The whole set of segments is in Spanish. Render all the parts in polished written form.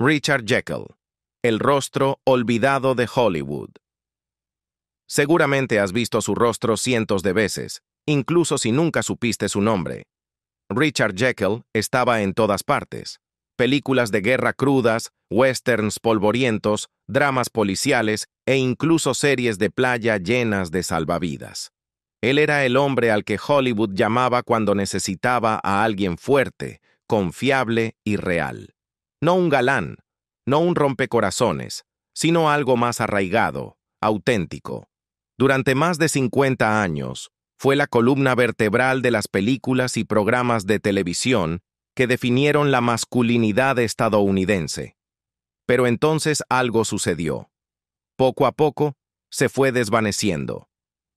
Richard Jekyll, el rostro olvidado de Hollywood. Seguramente has visto su rostro cientos de veces, incluso si nunca supiste su nombre. Richard Jekyll estaba en todas partes. Películas de guerra crudas, westerns polvorientos, dramas policiales e incluso series de playa llenas de salvavidas. Él era el hombre al que Hollywood llamaba cuando necesitaba a alguien fuerte, confiable y real. No un galán, no un rompecorazones, sino algo más arraigado, auténtico. Durante más de 50 años, fue la columna vertebral de las películas y programas de televisión que definieron la masculinidad estadounidense. Pero entonces algo sucedió. Poco a poco, se fue desvaneciendo.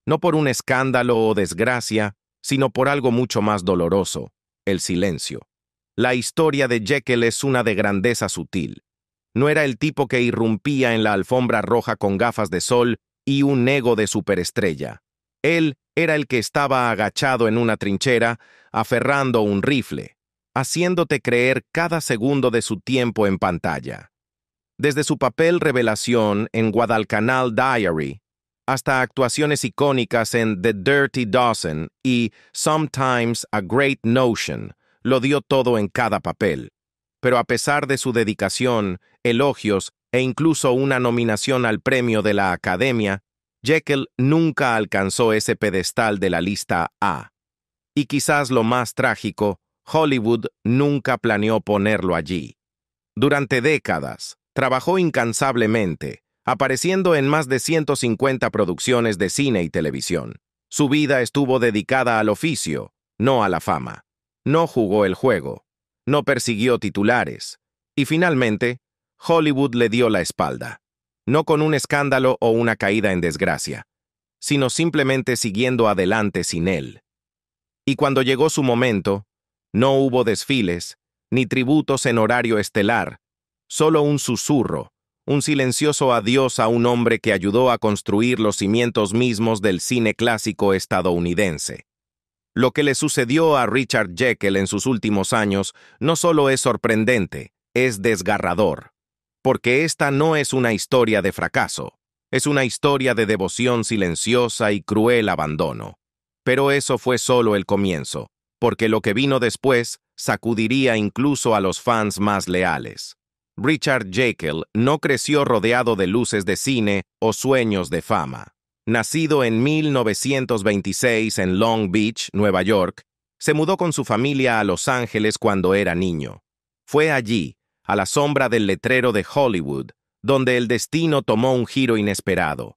No por un escándalo o desgracia, sino por algo mucho más doloroso, el silencio. La historia de Jekyll es una de grandeza sutil. No era el tipo que irrumpía en la alfombra roja con gafas de sol y un ego de superestrella. Él era el que estaba agachado en una trinchera, aferrando un rifle, haciéndote creer cada segundo de su tiempo en pantalla. Desde su papel revelación en Guadalcanal Diary, hasta actuaciones icónicas en The Dirty Dozen y Sometimes a Great Notion, lo dio todo en cada papel. Pero a pesar de su dedicación, elogios e incluso una nominación al premio de la Academia, Jekyll nunca alcanzó ese pedestal de la lista A. Y quizás lo más trágico, Hollywood nunca planeó ponerlo allí. Durante décadas, trabajó incansablemente, apareciendo en más de 150 producciones de cine y televisión. Su vida estuvo dedicada al oficio, no a la fama. No jugó el juego, no persiguió titulares, y finalmente, Hollywood le dio la espalda. No con un escándalo o una caída en desgracia, sino simplemente siguiendo adelante sin él. Y cuando llegó su momento, no hubo desfiles, ni tributos en horario estelar, solo un susurro, un silencioso adiós a un hombre que ayudó a construir los cimientos mismos del cine clásico estadounidense. Lo que le sucedió a Richard Jekyll en sus últimos años no solo es sorprendente, es desgarrador. Porque esta no es una historia de fracaso, es una historia de devoción silenciosa y cruel abandono. Pero eso fue solo el comienzo, porque lo que vino después sacudiría incluso a los fans más leales. Richard Jekyll no creció rodeado de luces de cine o sueños de fama. Nacido en 1926 en Long Beach, Nueva York, se mudó con su familia a Los Ángeles cuando era niño. Fue allí, a la sombra del letrero de Hollywood, donde el destino tomó un giro inesperado.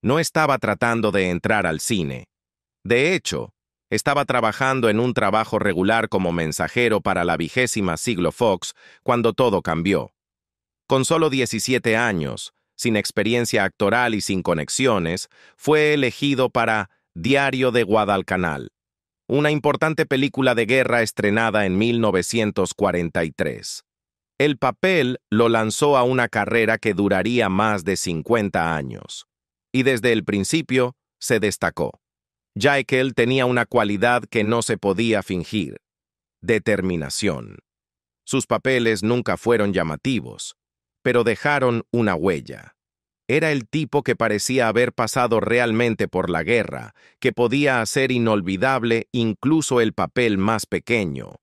No estaba tratando de entrar al cine. De hecho, estaba trabajando en un trabajo regular como mensajero para la 20ª Siglo Fox cuando todo cambió. Con solo 17 años, sin experiencia actoral y sin conexiones, fue elegido para Diario de Guadalcanal, una importante película de guerra estrenada en 1943. El papel lo lanzó a una carrera que duraría más de 50 años. Y desde el principio se destacó. Jekyll tenía una cualidad que no se podía fingir: determinación. Sus papeles nunca fueron llamativos, pero dejaron una huella. Era el tipo que parecía haber pasado realmente por la guerra, que podía hacer inolvidable incluso el papel más pequeño.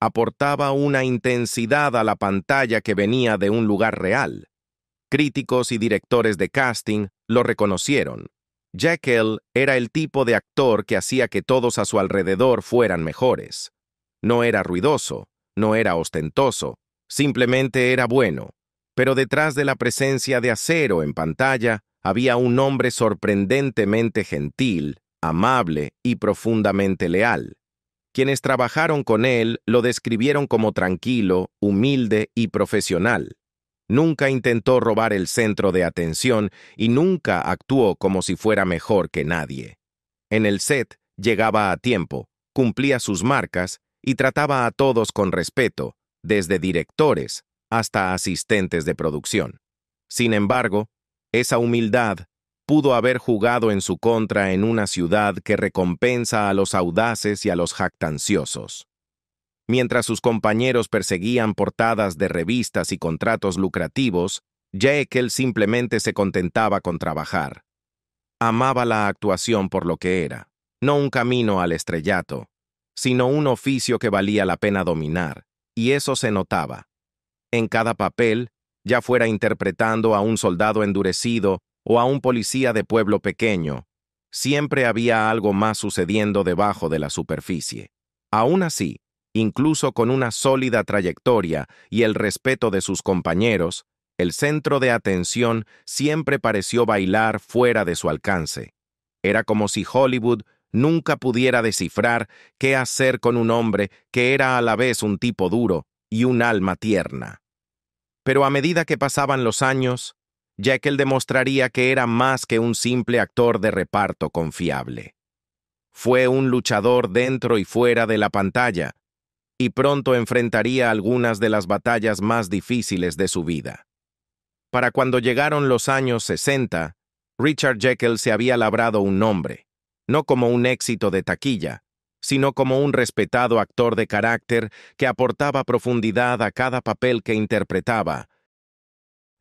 Aportaba una intensidad a la pantalla que venía de un lugar real. Críticos y directores de casting lo reconocieron. Jekyll era el tipo de actor que hacía que todos a su alrededor fueran mejores. No era ruidoso, no era ostentoso, simplemente era bueno. Pero detrás de la presencia de acero en pantalla había un hombre sorprendentemente gentil, amable y profundamente leal. Quienes trabajaron con él lo describieron como tranquilo, humilde y profesional. Nunca intentó robar el centro de atención y nunca actuó como si fuera mejor que nadie. En el set llegaba a tiempo, cumplía sus marcas y trataba a todos con respeto, desde directores hasta asistentes de producción. Sin embargo, esa humildad pudo haber jugado en su contra en una ciudad que recompensa a los audaces y a los jactanciosos. Mientras sus compañeros perseguían portadas de revistas y contratos lucrativos, Jekyll simplemente se contentaba con trabajar. Amaba la actuación por lo que era, no un camino al estrellato, sino un oficio que valía la pena dominar, y eso se notaba. En cada papel, ya fuera interpretando a un soldado endurecido o a un policía de pueblo pequeño, siempre había algo más sucediendo debajo de la superficie. Aún así, incluso con una sólida trayectoria y el respeto de sus compañeros, el centro de atención siempre pareció bailar fuera de su alcance. Era como si Hollywood nunca pudiera descifrar qué hacer con un hombre que era a la vez un tipo duro y un alma tierna. Pero a medida que pasaban los años, Jekyll demostraría que era más que un simple actor de reparto confiable. Fue un luchador dentro y fuera de la pantalla, y pronto enfrentaría algunas de las batallas más difíciles de su vida. Para cuando llegaron los años 60, Richard Jekyll se había labrado un nombre, no como un éxito de taquilla, sino como un respetado actor de carácter que aportaba profundidad a cada papel que interpretaba.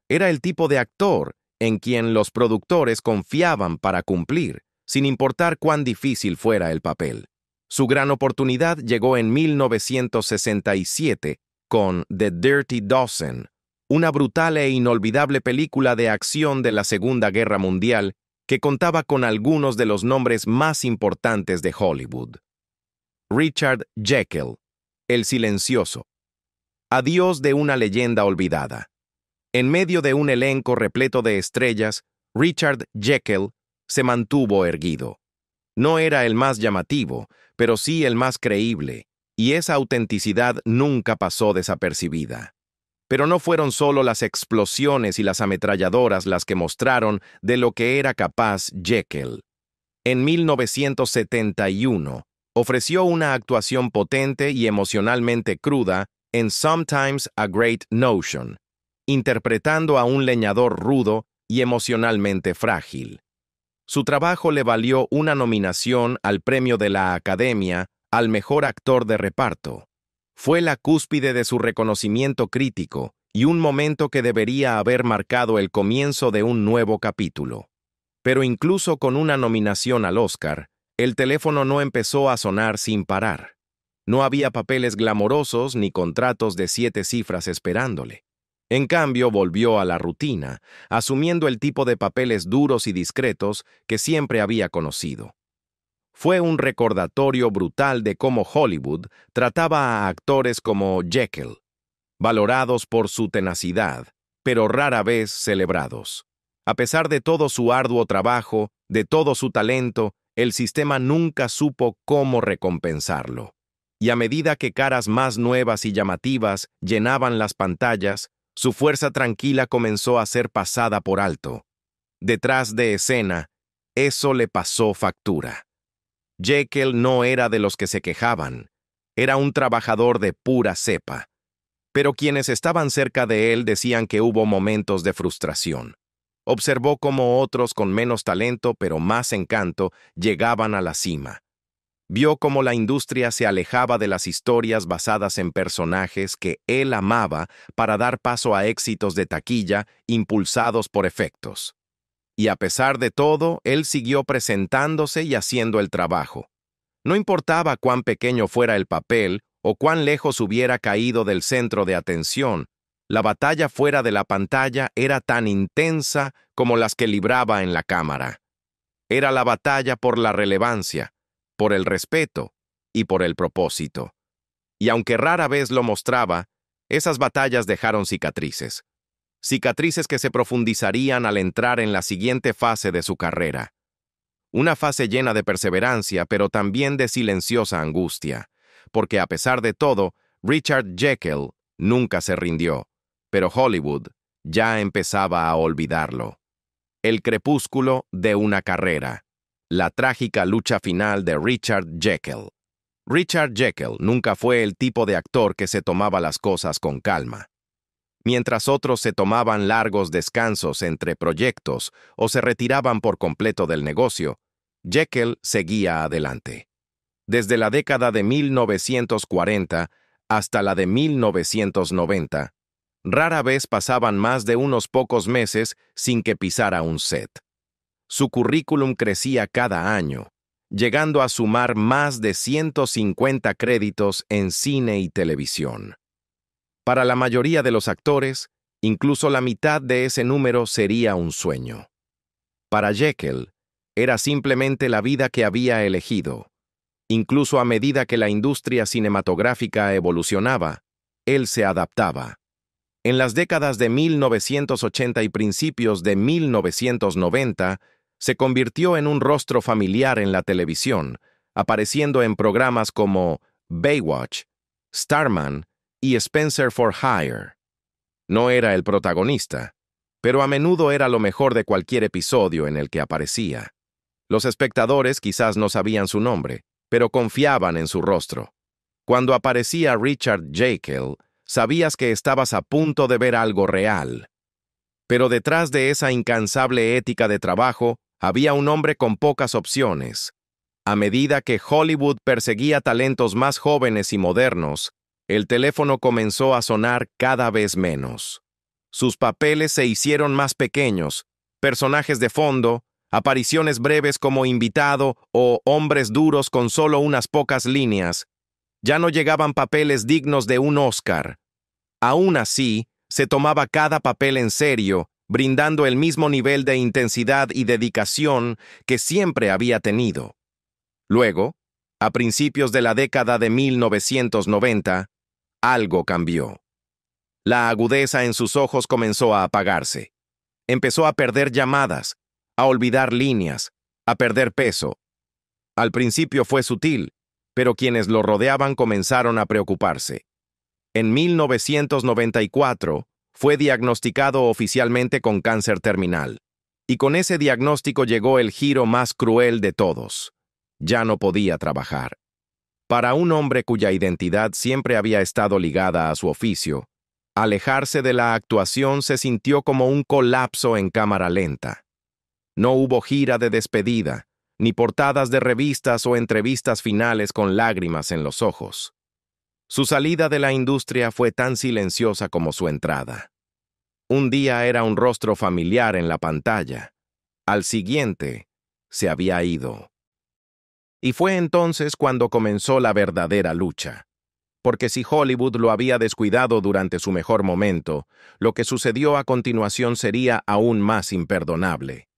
Era el tipo de actor en quien los productores confiaban para cumplir, sin importar cuán difícil fuera el papel. Su gran oportunidad llegó en 1967 con The Dirty Dozen, una brutal e inolvidable película de acción de la Segunda Guerra Mundial que contaba con algunos de los nombres más importantes de Hollywood. Richard Jekyll, el silencioso. Adiós de una leyenda olvidada. En medio de un elenco repleto de estrellas, Richard Jekyll se mantuvo erguido. No era el más llamativo, pero sí el más creíble, y esa autenticidad nunca pasó desapercibida. Pero no fueron solo las explosiones y las ametralladoras las que mostraron de lo que era capaz Jekyll. En 1971, ofreció una actuación potente y emocionalmente cruda en Sometimes a Great Notion, interpretando a un leñador rudo y emocionalmente frágil. Su trabajo le valió una nominación al Premio de la Academia al Mejor Actor de Reparto. Fue la cúspide de su reconocimiento crítico y un momento que debería haber marcado el comienzo de un nuevo capítulo. Pero incluso con una nominación al Oscar, el teléfono no empezó a sonar sin parar. No había papeles glamorosos ni contratos de 7 cifras esperándole. En cambio, volvió a la rutina, asumiendo el tipo de papeles duros y discretos que siempre había conocido. Fue un recordatorio brutal de cómo Hollywood trataba a actores como Jekyll, valorados por su tenacidad, pero rara vez celebrados. A pesar de todo su arduo trabajo, de todo su talento, el sistema nunca supo cómo recompensarlo. Y a medida que caras más nuevas y llamativas llenaban las pantallas, su fuerza tranquila comenzó a ser pasada por alto. Detrás de escena, eso le pasó factura. Jekyll no era de los que se quejaban, era un trabajador de pura cepa. Pero quienes estaban cerca de él decían que hubo momentos de frustración. Observó cómo otros con menos talento pero más encanto llegaban a la cima. Vio cómo la industria se alejaba de las historias basadas en personajes que él amaba para dar paso a éxitos de taquilla impulsados por efectos. Y a pesar de todo, él siguió presentándose y haciendo el trabajo. No importaba cuán pequeño fuera el papel o cuán lejos hubiera caído del centro de atención, la batalla fuera de la pantalla era tan intensa como las que libraba en la cámara. Era la batalla por la relevancia, por el respeto y por el propósito. Y aunque rara vez lo mostraba, esas batallas dejaron cicatrices. Cicatrices que se profundizarían al entrar en la siguiente fase de su carrera. Una fase llena de perseverancia, pero también de silenciosa angustia, porque a pesar de todo, Richard Jekyll nunca se rindió, pero Hollywood ya empezaba a olvidarlo. El crepúsculo de una carrera. La trágica lucha final de Richard Jekyll. Richard Jekyll nunca fue el tipo de actor que se tomaba las cosas con calma. Mientras otros se tomaban largos descansos entre proyectos o se retiraban por completo del negocio, Jekyll seguía adelante. Desde la década de 1940 hasta la de 1990, rara vez pasaban más de unos pocos meses sin que pisara un set. Su currículum crecía cada año, llegando a sumar más de 150 créditos en cine y televisión. Para la mayoría de los actores, incluso la mitad de ese número sería un sueño. Para Jekyll, era simplemente la vida que había elegido. Incluso a medida que la industria cinematográfica evolucionaba, él se adaptaba. En las décadas de 1980 y principios de 1990, se convirtió en un rostro familiar en la televisión, apareciendo en programas como Baywatch, Starman y Spencer for Hire. No era el protagonista, pero a menudo era lo mejor de cualquier episodio en el que aparecía. Los espectadores quizás no sabían su nombre, pero confiaban en su rostro. Cuando aparecía Richard Jekyll, sabías que estabas a punto de ver algo real. Pero detrás de esa incansable ética de trabajo, había un hombre con pocas opciones. A medida que Hollywood perseguía talentos más jóvenes y modernos, el teléfono comenzó a sonar cada vez menos. Sus papeles se hicieron más pequeños, personajes de fondo, apariciones breves como invitado o hombres duros con solo unas pocas líneas. Ya no llegaban papeles dignos de un Oscar. Aún así, se tomaba cada papel en serio, brindando el mismo nivel de intensidad y dedicación que siempre había tenido. Luego, a principios de la década de 1990, algo cambió. La agudeza en sus ojos comenzó a apagarse. Empezó a perder llamadas, a olvidar líneas, a perder peso. Al principio fue sutil, pero quienes lo rodeaban comenzaron a preocuparse. En 1994, fue diagnosticado oficialmente con cáncer terminal, y con ese diagnóstico llegó el giro más cruel de todos. Ya no podía trabajar. Para un hombre cuya identidad siempre había estado ligada a su oficio, alejarse de la actuación se sintió como un colapso en cámara lenta. No hubo gira de despedida, ni portadas de revistas o entrevistas finales con lágrimas en los ojos. Su salida de la industria fue tan silenciosa como su entrada. Un día era un rostro familiar en la pantalla. Al siguiente, se había ido. Y fue entonces cuando comenzó la verdadera lucha. Porque si Hollywood lo había descuidado durante su mejor momento, lo que sucedió a continuación sería aún más imperdonable.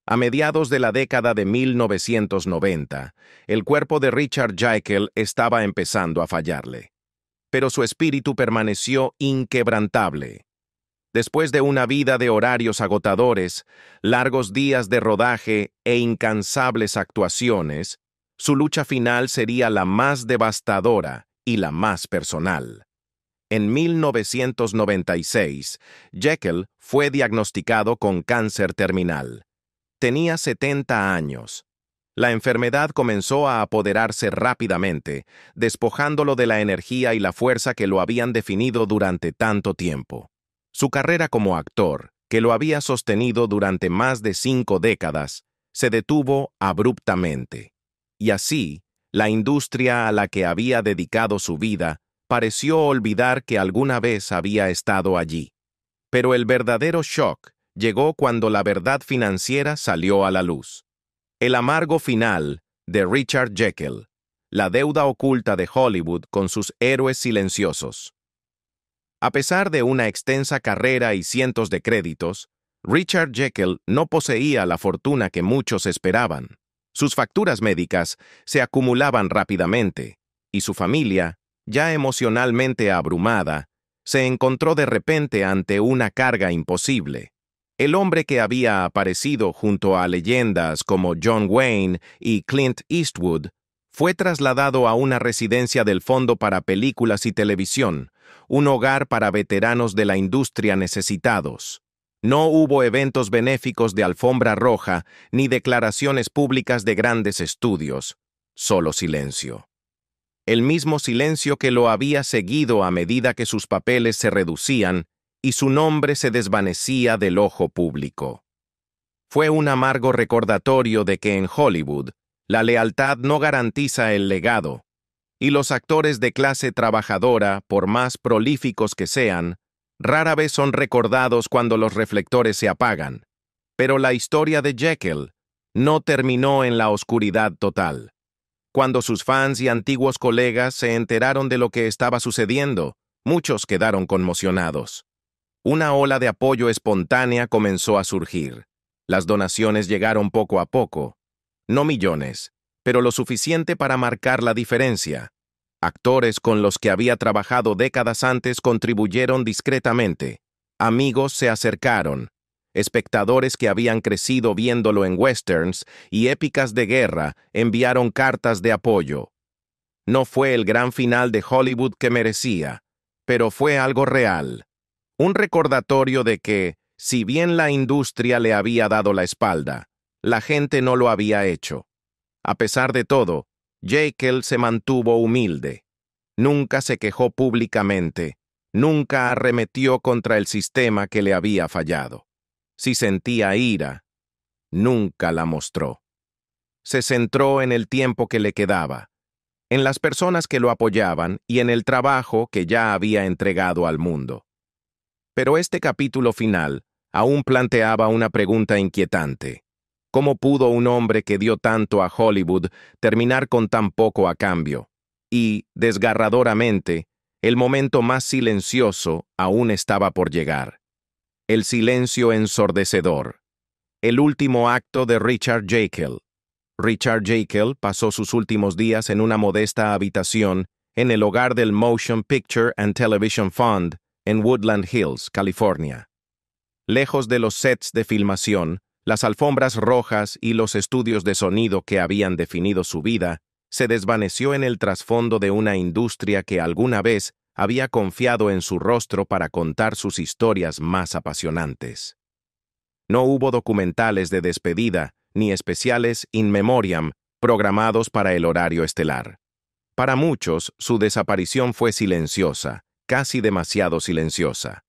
A mediados de la década de 1990, el cuerpo de Richard Jekyll estaba empezando a fallarle. Pero su espíritu permaneció inquebrantable. Después de una vida de horarios agotadores, largos días de rodaje e incansables actuaciones, su lucha final sería la más devastadora y la más personal. En 1996, Jekyll fue diagnosticado con cáncer terminal. Tenía 70 años. La enfermedad comenzó a apoderarse rápidamente, despojándolo de la energía y la fuerza que lo habían definido durante tanto tiempo. Su carrera como actor, que lo había sostenido durante más de 5 décadas, se detuvo abruptamente. Y así, la industria a la que había dedicado su vida pareció olvidar que alguna vez había estado allí. Pero el verdadero shock llegó cuando la verdad financiera salió a la luz. El amargo final de Richard Jekyll, la deuda oculta de Hollywood con sus héroes silenciosos. A pesar de una extensa carrera y cientos de créditos, Richard Jekyll no poseía la fortuna que muchos esperaban. Sus facturas médicas se acumulaban rápidamente, y su familia, ya emocionalmente abrumada, se encontró de repente ante una carga imposible. El hombre que había aparecido junto a leyendas como John Wayne y Clint Eastwood fue trasladado a una residencia del Fondo para Películas y Televisión, un hogar para veteranos de la industria necesitados. No hubo eventos benéficos de alfombra roja ni declaraciones públicas de grandes estudios, solo silencio. El mismo silencio que lo había seguido a medida que sus papeles se reducían y su nombre se desvanecía del ojo público. Fue un amargo recordatorio de que en Hollywood, la lealtad no garantiza el legado, y los actores de clase trabajadora, por más prolíficos que sean, rara vez son recordados cuando los reflectores se apagan. Pero la historia de Jekyll no terminó en la oscuridad total. Cuando sus fans y antiguos colegas se enteraron de lo que estaba sucediendo, muchos quedaron conmocionados. Una ola de apoyo espontánea comenzó a surgir. Las donaciones llegaron poco a poco. No millones, pero lo suficiente para marcar la diferencia. Actores con los que había trabajado décadas antes contribuyeron discretamente. Amigos se acercaron. Espectadores que habían crecido viéndolo en westerns y épicas de guerra enviaron cartas de apoyo. No fue el gran final de Hollywood que merecía, pero fue algo real. Un recordatorio de que, si bien la industria le había dado la espalda, la gente no lo había hecho. A pesar de todo, Jekyll se mantuvo humilde. Nunca se quejó públicamente, nunca arremetió contra el sistema que le había fallado. Si sentía ira, nunca la mostró. Se centró en el tiempo que le quedaba, en las personas que lo apoyaban y en el trabajo que ya había entregado al mundo. Pero este capítulo final aún planteaba una pregunta inquietante. ¿Cómo pudo un hombre que dio tanto a Hollywood terminar con tan poco a cambio? Y, desgarradoramente, el momento más silencioso aún estaba por llegar. El silencio ensordecedor. El último acto de Richard Jekyll. Richard Jekyll pasó sus últimos días en una modesta habitación en el hogar del Motion Picture and Television Fund en Woodland Hills, California. Lejos de los sets de filmación, las alfombras rojas y los estudios de sonido que habían definido su vida, se desvaneció en el trasfondo de una industria que alguna vez había confiado en su rostro para contar sus historias más apasionantes. No hubo documentales de despedida ni especiales in memoriam programados para el horario estelar. Para muchos, su desaparición fue silenciosa, casi demasiado silenciosa.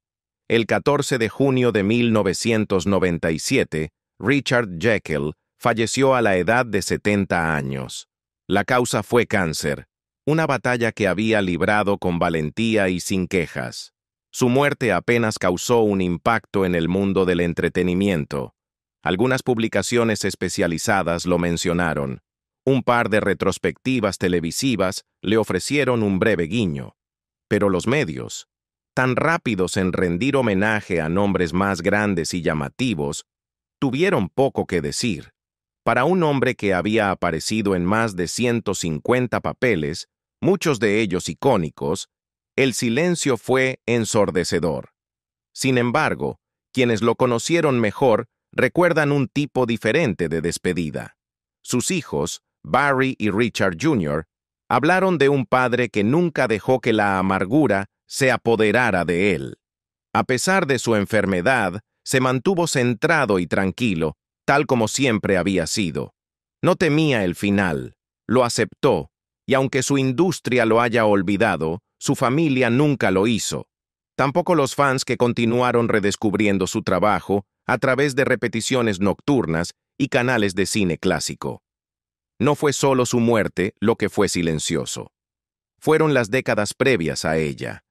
El 14 de junio de 1997, Richard Jekyll falleció a la edad de 70 años. La causa fue cáncer, una batalla que había librado con valentía y sin quejas. Su muerte apenas causó un impacto en el mundo del entretenimiento. Algunas publicaciones especializadas lo mencionaron. Un par de retrospectivas televisivas le ofrecieron un breve guiño. Pero los medios, tan rápidos en rendir homenaje a nombres más grandes y llamativos, tuvieron poco que decir. Para un hombre que había aparecido en más de 150 papeles, muchos de ellos icónicos, el silencio fue ensordecedor. Sin embargo, quienes lo conocieron mejor recuerdan un tipo diferente de despedida. Sus hijos, Barry y Richard Jr., hablaron de un padre que nunca dejó que la amargura se apoderara de él. A pesar de su enfermedad, se mantuvo centrado y tranquilo, tal como siempre había sido. No temía el final, lo aceptó, y aunque su industria lo haya olvidado, su familia nunca lo hizo. Tampoco los fans que continuaron redescubriendo su trabajo a través de repeticiones nocturnas y canales de cine clásico. No fue solo su muerte lo que fue silencioso. Fueron las décadas previas a ella.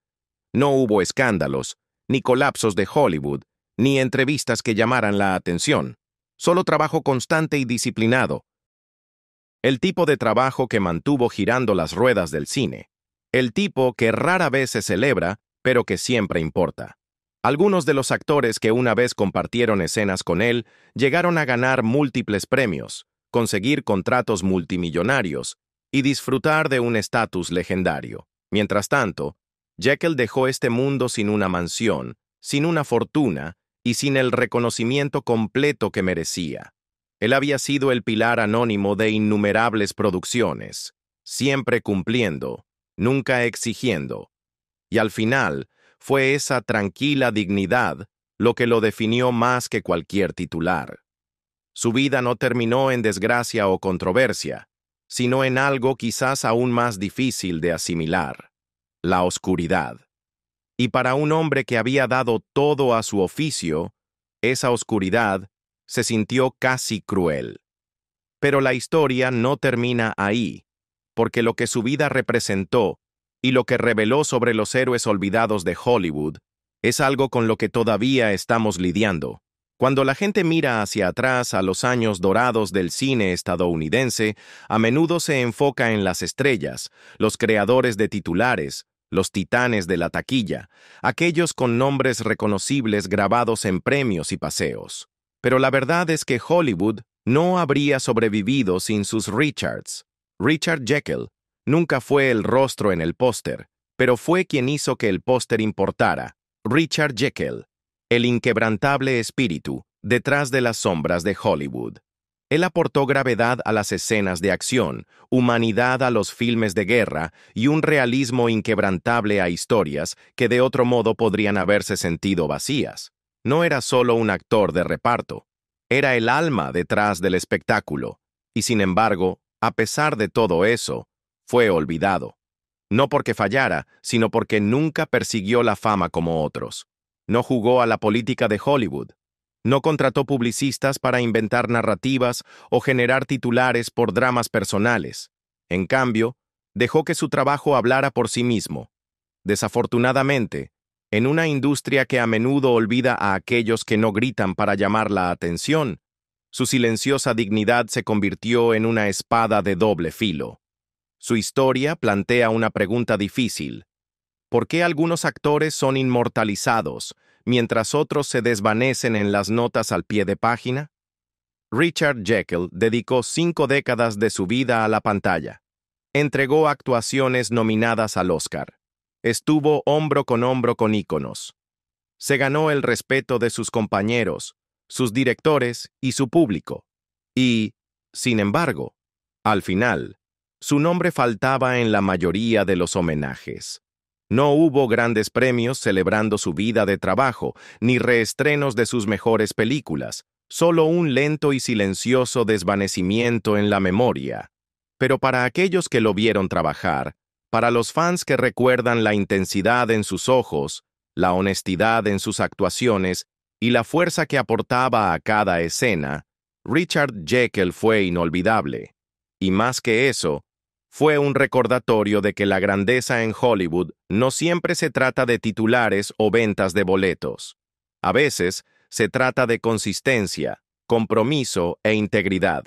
No hubo escándalos, ni colapsos de Hollywood, ni entrevistas que llamaran la atención. Solo trabajo constante y disciplinado. El tipo de trabajo que mantuvo girando las ruedas del cine. El tipo que rara vez se celebra, pero que siempre importa. Algunos de los actores que una vez compartieron escenas con él llegaron a ganar múltiples premios, conseguir contratos multimillonarios y disfrutar de un estatus legendario. Mientras tanto, Jekyll dejó este mundo sin una mansión, sin una fortuna y sin el reconocimiento completo que merecía. Él había sido el pilar anónimo de innumerables producciones, siempre cumpliendo, nunca exigiendo. Y al final, fue esa tranquila dignidad lo que lo definió más que cualquier titular. Su vida no terminó en desgracia o controversia, sino en algo quizás aún más difícil de asimilar: la oscuridad. Y para un hombre que había dado todo a su oficio, esa oscuridad se sintió casi cruel. Pero la historia no termina ahí. porque lo que su vida representó y lo que reveló sobre los héroes olvidados de Hollywood es algo con lo que todavía estamos lidiando. Cuando la gente mira hacia atrás a los años dorados del cine estadounidense, a menudo se enfoca en las estrellas, los creadores de titulares, los titanes de la taquilla, aquellos con nombres reconocibles grabados en premios y paseos. Pero la verdad es que Hollywood no habría sobrevivido sin sus Richards. Richard Jekyll nunca fue el rostro en el póster, pero fue quien hizo que el póster importara. Richard Jekyll, el inquebrantable espíritu detrás de las sombras de Hollywood. Él aportó gravedad a las escenas de acción, humanidad a los filmes de guerra y un realismo inquebrantable a historias que de otro modo podrían haberse sentido vacías. No era solo un actor de reparto, era el alma detrás del espectáculo, y sin embargo, a pesar de todo eso, fue olvidado. No porque fallara, sino porque nunca persiguió la fama como otros. No jugó a la política de Hollywood. No contrató publicistas para inventar narrativas o generar titulares por dramas personales. En cambio, dejó que su trabajo hablara por sí mismo. Desafortunadamente, en una industria que a menudo olvida a aquellos que no gritan para llamar la atención, su silenciosa dignidad se convirtió en una espada de doble filo. Su historia plantea una pregunta difícil. ¿Por qué algunos actores son inmortalizados, mientras otros se desvanecen en las notas al pie de página? Richard Jekyll dedicó 5 décadas de su vida a la pantalla. Entregó actuaciones nominadas al Oscar. Estuvo hombro con íconos. Se ganó el respeto de sus compañeros, sus directores y su público. Y, sin embargo, al final, su nombre faltaba en la mayoría de los homenajes. No hubo grandes premios celebrando su vida de trabajo, ni reestrenos de sus mejores películas, solo un lento y silencioso desvanecimiento en la memoria. Pero para aquellos que lo vieron trabajar, para los fans que recuerdan la intensidad en sus ojos, la honestidad en sus actuaciones y la fuerza que aportaba a cada escena, Richard Jekyll fue inolvidable. Y más que eso, fue un recordatorio de que la grandeza en Hollywood no siempre se trata de titulares o ventas de boletos. A veces, se trata de consistencia, compromiso e integridad.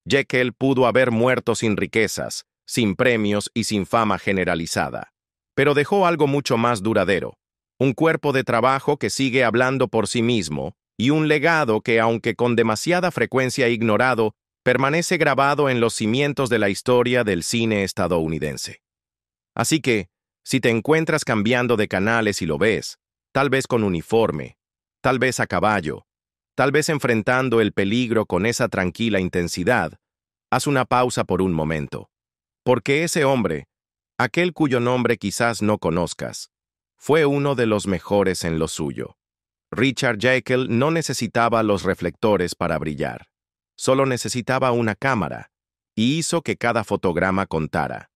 Jekyll pudo haber muerto sin riquezas, sin premios y sin fama generalizada. Pero dejó algo mucho más duradero. Un cuerpo de trabajo que sigue hablando por sí mismo y un legado que, aunque con demasiada frecuencia ignorado, permanece grabado en los cimientos de la historia del cine estadounidense. Así que, si te encuentras cambiando de canales y lo ves, tal vez con uniforme, tal vez a caballo, tal vez enfrentando el peligro con esa tranquila intensidad, haz una pausa por un momento. Porque ese hombre, aquel cuyo nombre quizás no conozcas, fue uno de los mejores en lo suyo. Richard Jekyll no necesitaba los reflectores para brillar. Solo necesitaba una cámara, y hizo que cada fotograma contara.